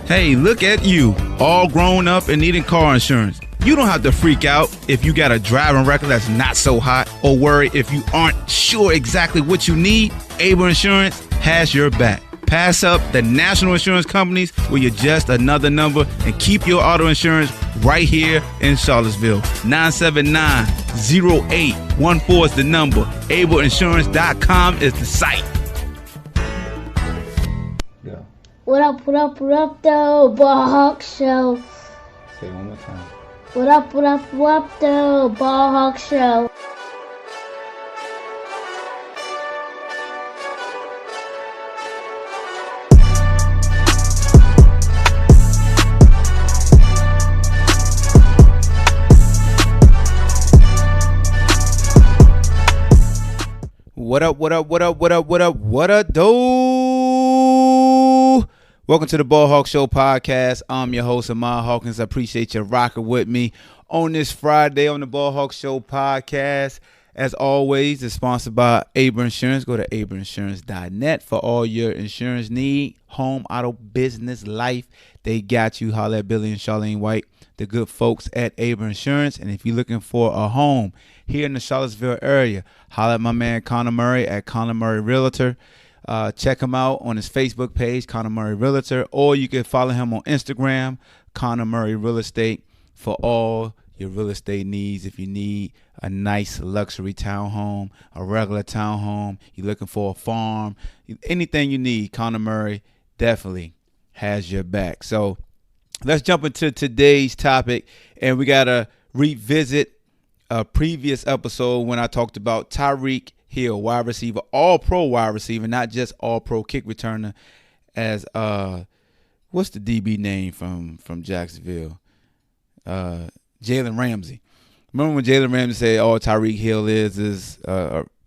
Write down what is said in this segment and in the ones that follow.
Hey, look at you, all grown up and needing car insurance. You don't have to freak out if you got a driving record that's not so hot, or worry if you aren't sure exactly what you need. Able Insurance has your back. Pass up the national insurance companies where you're just another number and keep your auto insurance right here in Charlottesville. 979-0814 is the number. AbleInsurance.com is the site. Yeah. What up, though, BallHawk Show. Say it one more time. What up, though, BallHawk Show. What up, though? Welcome to the BallHawk Show podcast. I'm your host, Ahmad Hawkins. I appreciate you rocking with me on this Friday on the BallHawk Show podcast. As always, it's sponsored by Able Insurance. Go to ableinsurance.net for all your insurance need. Home, auto, business, life. They got you. Holler at Billy and Charlene White, the good folks at Able Insurance. And if you're looking for a home here in the Charlottesville area, holler at my man Connor Murray at Connor Murray Realtor. Check him out on his Facebook page, Connor Murray Realtor, or you can follow him on Instagram, Connor Murray Real Estate, for all your real estate needs. If you need a nice luxury townhome, a regular townhome, you're looking for a farm, anything you need, Connor Murray definitely has your back. So let's jump into today's topic, and we got to revisit a previous episode when I talked about Tyreek Hill, wide receiver, all-pro wide receiver, not just all-pro kick returner, as what's the DB name from Jacksonville? Jalen Ramsey. Remember when Jalen Ramsey said, "Oh, Tyreek Hill is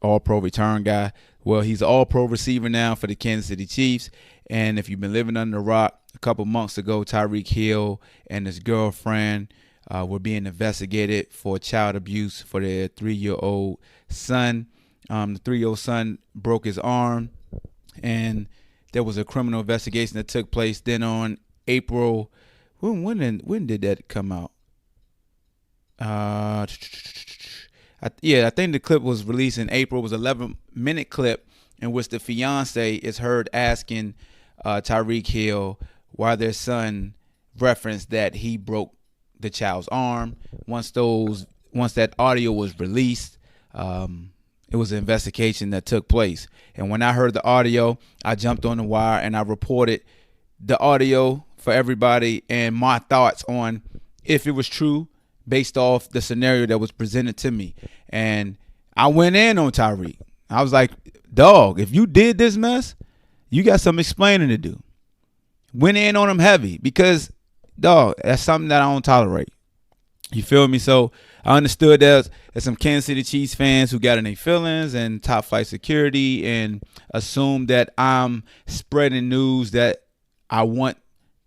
all-pro return guy"? Well, he's an all-pro receiver now for the Kansas City Chiefs. And if you've been living under a rock, a couple months ago, Tyreek Hill and his girlfriend were being investigated for child abuse for their 3-year-old son. The 3-year-old son broke his arm, and there was a criminal investigation that took place. Then on April, when did that come out? I think the clip was released in April. It was an 11-minute clip in which the fiance is heard asking Tyreek Hill why their son referenced that he broke the child's arm. Once that audio was released, it was an investigation that took place. And when I heard the audio, I jumped on the wire and I reported the audio for everybody and my thoughts on if it was true based off the scenario that was presented to me. And I went in on Tyreek. I was like, dog, if you did this mess, you got some explaining to do. Went in on him heavy because, dog, that's something that I don't tolerate. You feel me? So I understood there's some Kansas City Chiefs fans who got in their feelings and top flight security and assumed that I'm spreading news that I want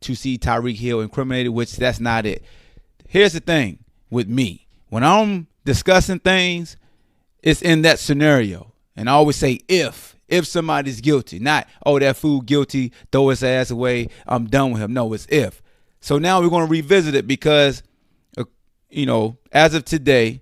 to see Tyreek Hill incriminated, which that's not it. Here's the thing with me. When I'm discussing things, it's in that scenario. And I always say if somebody's guilty, not, oh, that fool guilty, throw his ass away, I'm done with him. No, it's if. So now we're going to revisit it because, as of today,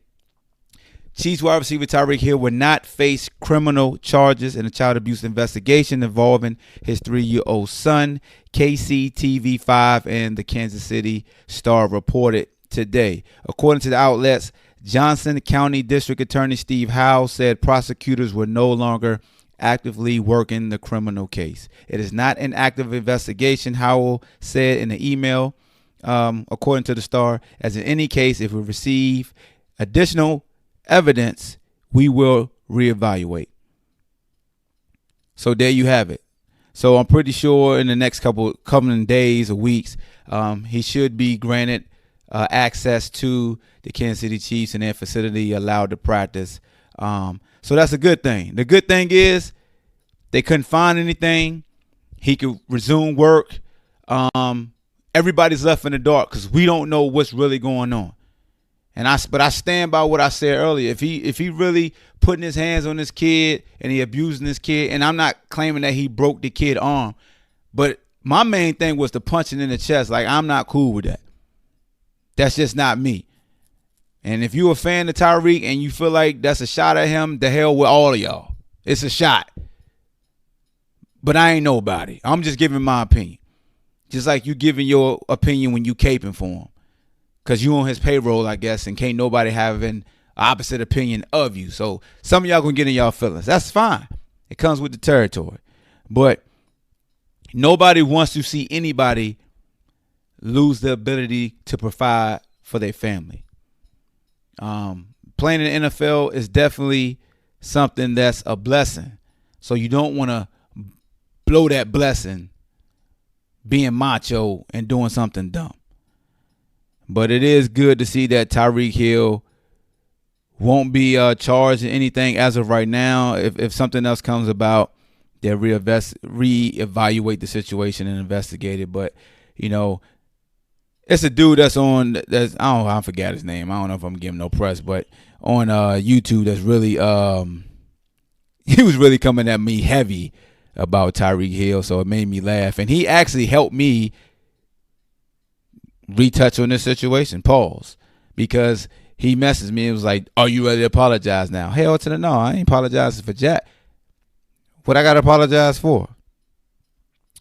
Chiefs wide receiver Tyreek Hill will not face criminal charges in a child abuse investigation involving his 3-year-old son, KCTV5 and the Kansas City Star reported today. According to the outlets, Johnson County District Attorney Steve Howell said prosecutors were no longer actively working the criminal case. It is not an active investigation, Howell said in an email, according to the Star. As in any case, if we receive additional evidence, we will reevaluate. So there you have it. So I'm pretty sure in the next coming days or weeks, he should be granted access to the Kansas City Chiefs and their facility, allowed to practice. So that's a good thing. The good thing is they couldn't find anything. He could resume work. Everybody's left in the dark because we don't know what's really going on. But I stand by what I said earlier. If he really putting his hands on this kid and he abusing this kid, and I'm not claiming that he broke the kid's arm, but my main thing was the punching in the chest. Like, I'm not cool with that. That's just not me. And if you're a fan of Tyreek and you feel like that's a shot at him, the hell with all of y'all. It's a shot. But I ain't nobody. I'm just giving my opinion. Just like you giving your opinion when you caping for him. Because you on his payroll, I guess, and can't nobody have an opposite opinion of you. So some of y'all going to get in y'all feelings. That's fine. It comes with the territory. But nobody wants to see anybody lose the ability to provide for their family. Playing in the NFL is definitely something that's a blessing. So you don't want to blow that blessing being macho and doing something dumb. But it is good to see that Tyreek Hill won't be charged in anything as of right now. If something else comes about, they'll reevaluate the situation and investigate it. But, you know, it's a dude I forgot his name. I don't know if I'm giving no press, but on YouTube that's really he was really coming at me heavy about Tyreek Hill, so it made me laugh. And he actually helped me retouch on this situation, pause, because he messaged me and was like, are you ready to apologize now? Hell to the no, I ain't apologizing for jack. What I got to apologize for?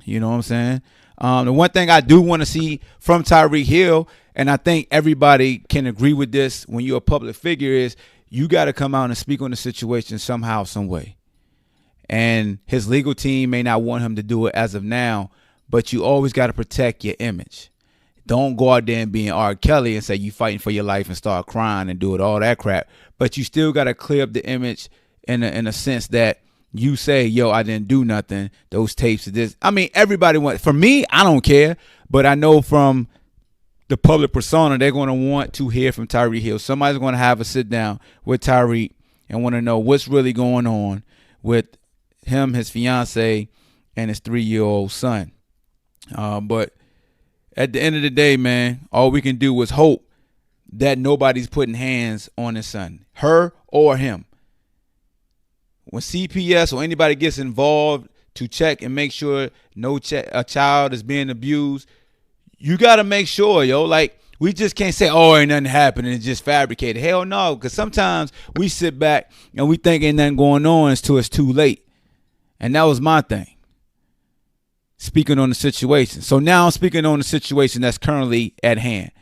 You know what I'm saying? The one thing I do want to see from Tyreek Hill, and I think everybody can agree with this when you're a public figure, is you got to come out and speak on the situation somehow, some way. And his legal team may not want him to do it as of now, but you always got to protect your image. Don't go out there and be an R. Kelly and say you fighting for your life and start crying and do it all that crap. But you still got to clear up the image in a sense that you say, yo, I didn't do nothing. Those tapes of this. I mean, everybody wants. For me, I don't care. But I know from the public persona, they're going to want to hear from Tyreek Hill. Somebody's going to have a sit down with Tyreek and want to know what's really going on with him, his fiance, and his 3-year-old son. But at the end of the day, man, all we can do is hope that nobody's putting hands on his son, her or him. When CPS or anybody gets involved to check and make sure a child is being abused, you got to make sure, yo. Like, we just can't say, oh, ain't nothing happening, it's just fabricated. Hell no, because sometimes we sit back and we think ain't nothing going on until it's too late. And that was my thing, speaking on the situation. So now I'm speaking on the situation that's currently at hand.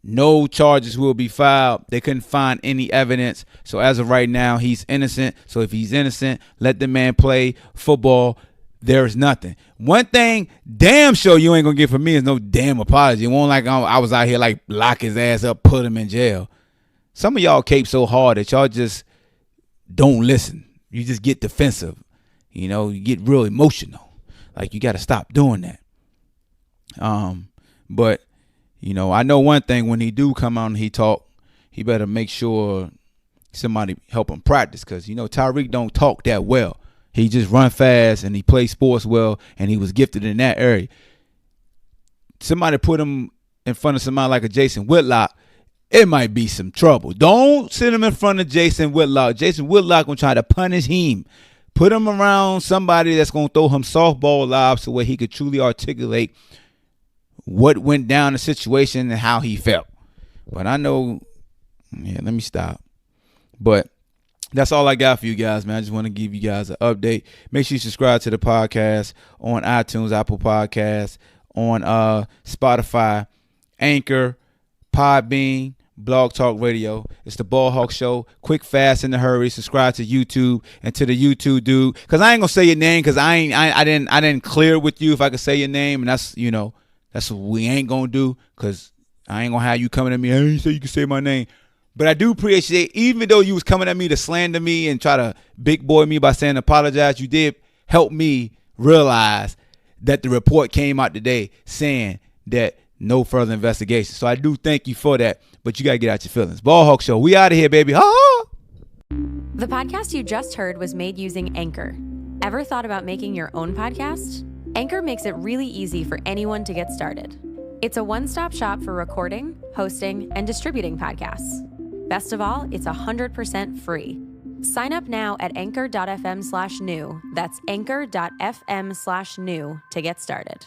No charges will be filed. They couldn't find any evidence. So as of right now, he's innocent. So if he's innocent, let the man play football. There's nothing. One thing damn sure you ain't going to get from me is no damn apology. It won't like I was out here like lock his ass up, put him in jail. Some of y'all cape so hard that y'all just don't listen. You just get defensive. You know, you get real emotional. Like, you got to stop doing that. But you know, I know one thing, when he do come out and he talk, he better make sure somebody help him practice, because, you know, Tyreek don't talk that well. He just run fast and he plays sports well, and he was gifted in that area. Somebody put him in front of somebody like a Jason Whitlock, it might be some trouble. Don't sit him in front of Jason Whitlock. Jason Whitlock gonna try to punish him. Put him around somebody that's gonna throw him softball lobs so where he could truly articulate what went down the situation and how he felt. But I know, let me stop. But that's all I got for you guys, man. I just want to give you guys an update. Make sure you subscribe to the podcast on iTunes, Apple Podcasts, on Spotify, Anchor, PodBean, BlogTalk Radio. It's the BallHawk Show. Quick, fast, in a hurry. Subscribe to YouTube and to the YouTube dude. Because I ain't going to say your name, because I didn't clear with you if I could say your name. And that's, you know, that's what we ain't going to do, because I ain't going to have you coming at me, hey, you say you can say my name. But I do appreciate, even though you was coming at me to slander me and try to big boy me by saying apologize, you did help me realize that the report came out today saying that no further investigation. So I do thank you for that, but you got to get out your feelings. BallHawk Show, we out of here, baby. Ha! The podcast you just heard was made using Anchor. Ever thought about making your own podcast? Anchor makes it really easy for anyone to get started. It's a one-stop shop for recording, hosting, and distributing podcasts. Best of all, it's 100% free. Sign up now at anchor.fm/new. That's anchor.fm/new to get started.